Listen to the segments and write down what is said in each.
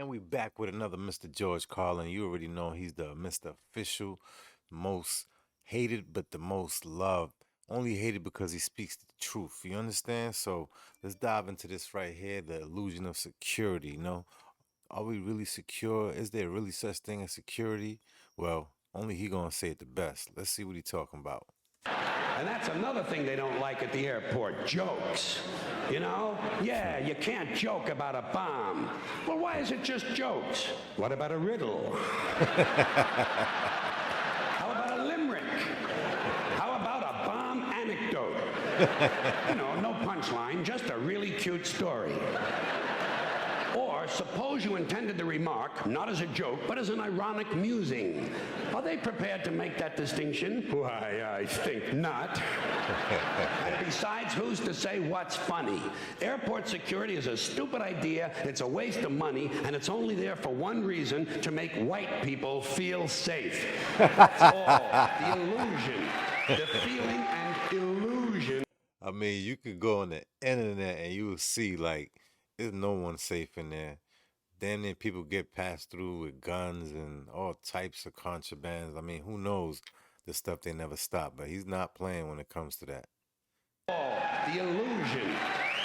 And we back with another Mr. George Carlin. You already know he's the Mr. Official, most hated but the most loved. Only hated because he speaks the truth. You understand? So let's dive into this right here, the illusion of security. Are we really secure? Is there really such thing as security? Well, only he gonna say it the best. Let's see what he talking about. And that's another thing they don't like at the airport, jokes. You know? Yeah, you can't joke about a bomb. Well, why is it just jokes? What about a riddle? How about a limerick? How about a bomb anecdote? No punchline, just a really cute story. Or suppose you intended the remark, not as a joke, but as an ironic musing. Are they prepared to make that distinction? Why, I think not. And besides, who's to say what's funny? Airport security is a stupid idea, it's a waste of money, and it's only there for one reason, to make white people feel safe. That's all. The illusion, the feeling and illusion. I mean, you could go on the internet and you will see there's no one safe in there. Then people get passed through with guns and all types of contrabands. I mean, who knows the stuff they never stop, but he's not playing when it comes to that. The illusion,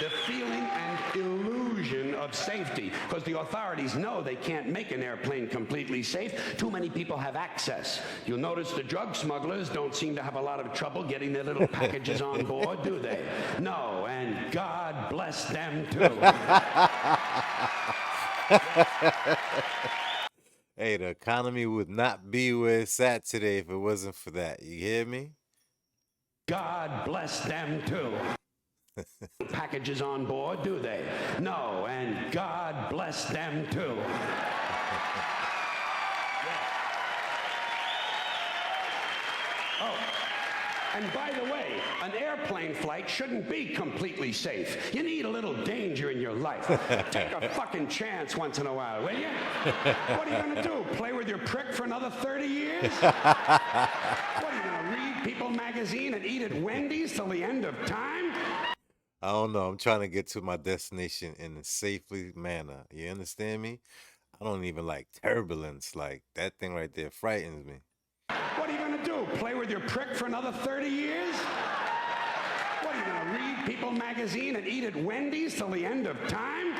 the feeling and illusion of safety, because the authorities know they can't make an airplane completely safe. Too many people have access. You'll notice the drug smugglers don't seem to have a lot of trouble getting their little packages on board, do they? No, and God bless them too. Hey, the economy would not be where it's at today if it wasn't for that. You hear me? God bless them too. Packages on board, do they? No, and God bless them too. Oh, and by the way, an airplane flight shouldn't be completely safe. You need a little danger in your life. Take a fucking chance once in a while, will you? What are you going to do? Play with your prick for another 30 years? What are you going to read People magazine and eat at Wendy's till the end of time? I don't know. I'm trying to get to my destination in a safely manner. You understand me? I don't even like turbulence. Like that thing right there frightens me. What are you going to do? Play with your prick for another 30 years? What are you going to read People magazine and eat at Wendy's till the end of time?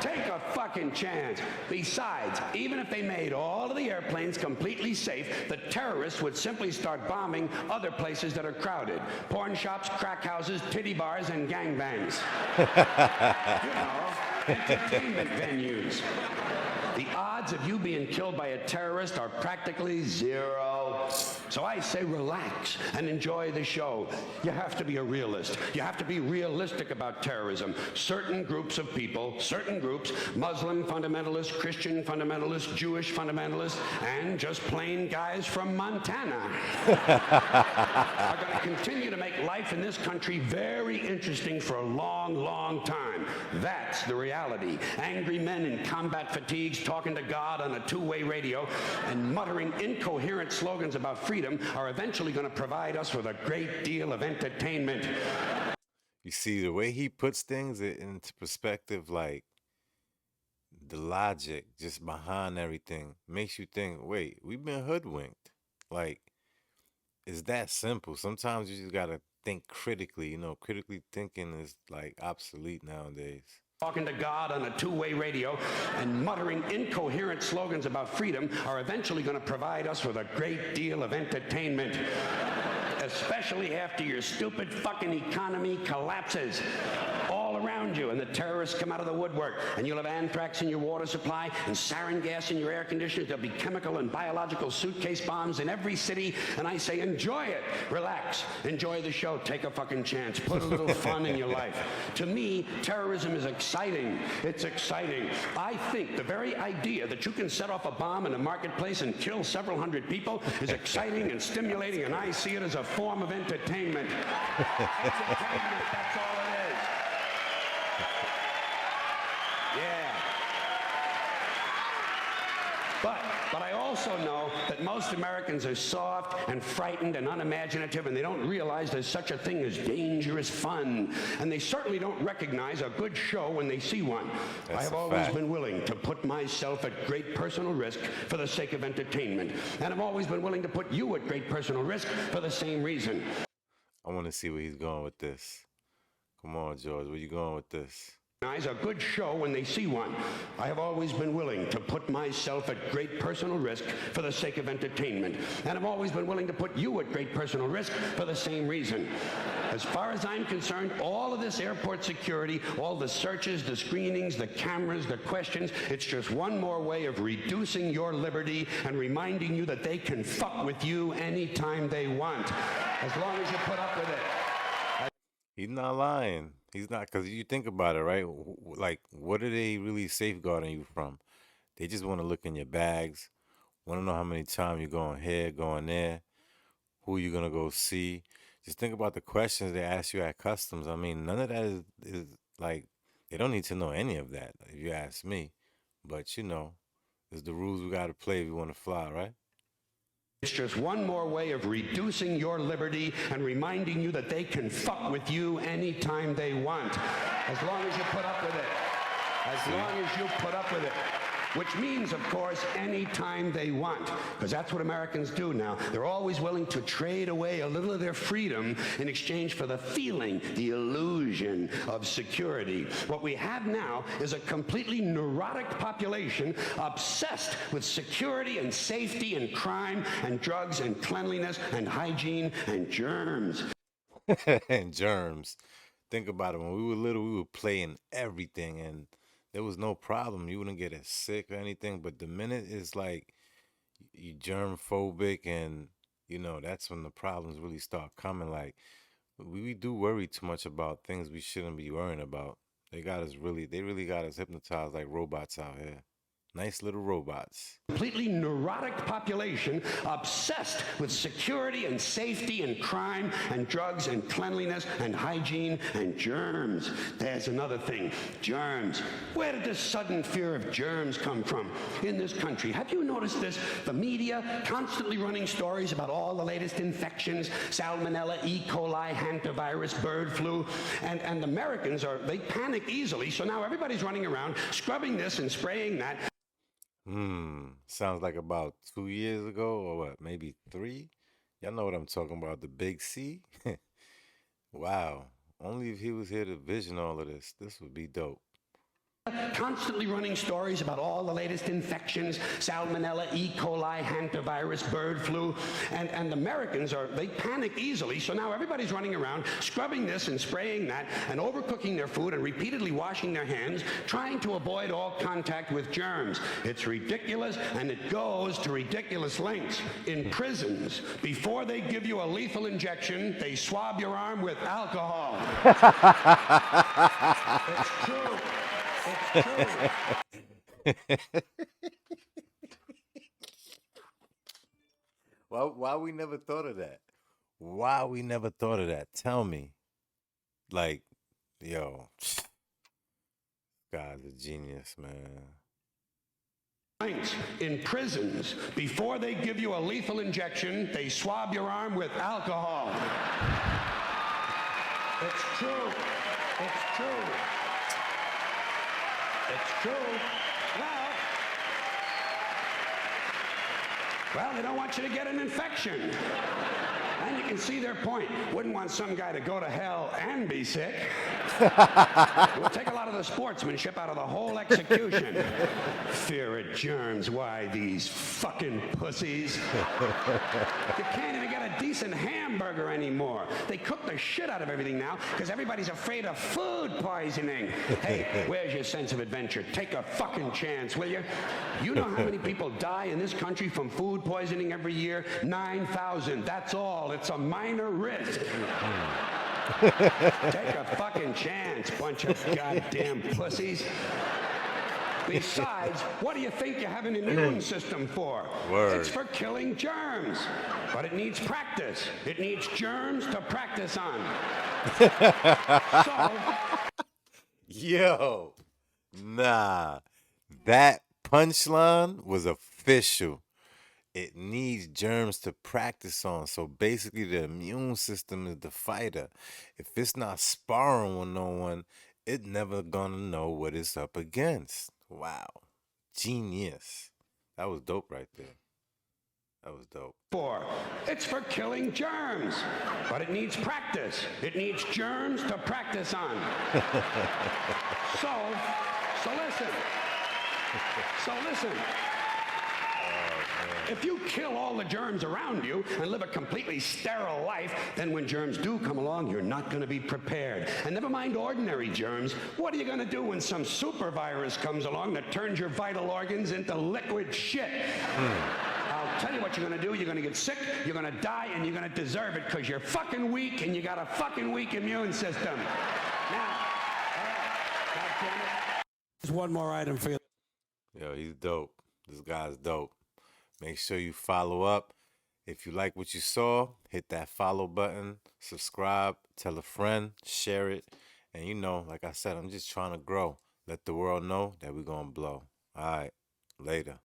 Take a fucking chance. Besides, even if they made all of the airplanes completely safe, the terrorists would simply start bombing other places that are crowded. Porn shops, crack houses, titty bars, and gangbangs. Entertainment venues. The odds of you being killed by a terrorist are practically zero. So I say relax and enjoy the show. You have to be a realist. You have to be realistic about terrorism. Certain groups of people, certain groups, Muslim fundamentalists, Christian fundamentalists, Jewish fundamentalists, and just plain guys from Montana are going to continue to make life in this country very interesting for a long, long time. That's the reality. Angry men in combat fatigues talking to God on a two-way radio and muttering incoherent slogans about freedom are eventually going to provide us with a great deal of entertainment. You see, the way he puts things into perspective, like the logic just behind everything, makes you think, wait, we've been hoodwinked. Like, it's that simple. Sometimes you just gotta think critically. Critically thinking is like obsolete nowadays. Talking to God on a two-way radio and muttering incoherent slogans about freedom are eventually going to provide us with a great deal of entertainment, especially after your stupid fucking economy collapses all around you and the terrorists come out of the woodwork and you'll have anthrax in your water supply and sarin gas in your air conditioners. There'll be chemical and biological suitcase bombs in every city, and I say enjoy it. Relax. Enjoy the show. Take a fucking chance. Put a little fun in your life. To me, terrorism is exciting. It's exciting. I think the very idea that you can set off a bomb in a marketplace and kill several hundred people is exciting and stimulating, and I see it as a form of entertainment. Entertainment, that's all it is. Yeah. But I also know that most Americans are soft and frightened and unimaginative, and they don't realize there's such a thing as dangerous fun. And they certainly don't recognize a good show when they see one. I have always been willing to put myself at great personal risk for the sake of entertainment. And I've always been willing to put you at great personal risk for the same reason. I want to see where he's going with this. Come on, George, where you going with this? A good show when they see one. I have always been willing to put myself at great personal risk for the sake of entertainment. And I've always been willing to put you at great personal risk for the same reason. As far as I'm concerned, all of this airport security, all the searches, the screenings, the cameras, the questions, it's just one more way of reducing your liberty and reminding you that they can fuck with you anytime they want, as long as you put up with it. He's not lying. He's not, because you think about it, right? Like, what are they really safeguarding you from? They just want to look in your bags, want to know how many times you're going here, going there, who you're going to go see. Just think about the questions they ask you at customs. I mean, none of that is like, they don't need to know any of that, if you ask me. But, it's the rules we got to play if you want to fly, right? It's just one more way of reducing your liberty and reminding you that they can fuck with you anytime they want, as long as you put up with it. As long as you put up with it. Which means, of course, anytime they want, because that's what Americans do now. They're always willing to trade away a little of their freedom in exchange for the feeling, the illusion of security. What we have now is a completely neurotic population obsessed with security and safety and crime and drugs and cleanliness and hygiene and germs. And germs. Think about it. When we were little, we would play in everything, and there was no problem. You wouldn't get as sick or anything. But the minute it's like you germ phobic, and that's when the problems really start coming. Like, we do worry too much about things we shouldn't be worrying about. They really got us hypnotized like robots out here. Nice little robots. Completely neurotic population obsessed with security and safety and crime and drugs and cleanliness and hygiene and germs. There's another thing, germs. Where did this sudden fear of germs come from in this country? Have you noticed this? The media constantly running stories about all the latest infections, salmonella, E. coli, hantavirus, bird flu, and Americans they panic easily, so now everybody's running around scrubbing this and spraying that. Sounds like about 2 years ago, or what, maybe 3? Y'all know what I'm talking about, the big C? Wow. Only if he was here to vision all of this would be dope. Constantly running stories about all the latest infections, salmonella, E. coli, hantavirus, bird flu, and Americans they panic easily, so now everybody's running around scrubbing this and spraying that and overcooking their food and repeatedly washing their hands, trying to avoid all contact with germs. It's ridiculous, and it goes to ridiculous lengths. In prisons, before they give you a lethal injection, they swab your arm with alcohol. It's true. It's true. Why we never thought of that? Why we never thought of that? Tell me. Like, yo, God's a genius, man. In prisons, before they give you a lethal injection, they swab your arm with alcohol. It's true. It's true. It's true. Well, they don't want you to get an infection. And you can see their point. Wouldn't want some guy to go to hell and be sick. It would take a lot of the sportsmanship out of the whole execution. Fear of germs. Why, these fucking pussies. You can't even get a decent hamburger anymore. They cook the shit out of everything now because everybody's afraid of food poisoning. Hey, where's your sense of adventure? Take a fucking chance, will you? You know how many people die in this country from food poisoning every year? 9,000. That's all. It's a minor risk. Take a fucking chance, bunch of goddamn pussies. Besides, what do you think you have an immune system for? Word. It's for killing germs. But it needs practice. It needs germs to practice on. So, Yo, nah, that Punchline was official. It needs germs to practice on. So basically, the immune system is the fighter. If it's not sparring with no one, it never gonna know what it's up against. Wow, genius. That was dope right there. That was dope. For. It's for killing germs. But it needs practice. It needs germs to practice on. So listen. So listen. If you kill all the germs around you and live a completely sterile life, then when germs do come along, you're not going to be prepared. And never mind ordinary germs, what are you going to do when some super virus comes along that turns your vital organs into liquid shit? I'll tell you what you're going to do. You're going to get sick, you're going to die, and you're going to deserve it because you're fucking weak and you got a fucking weak immune system. Now, God damn it. There's one more item for you. Yo, he's dope. This guy's dope. Make sure you follow up. If you like what you saw, hit that follow button, subscribe, tell a friend, share it. And you know, like I said, I'm just trying to grow. Let the world know that we're going to blow. All right, later.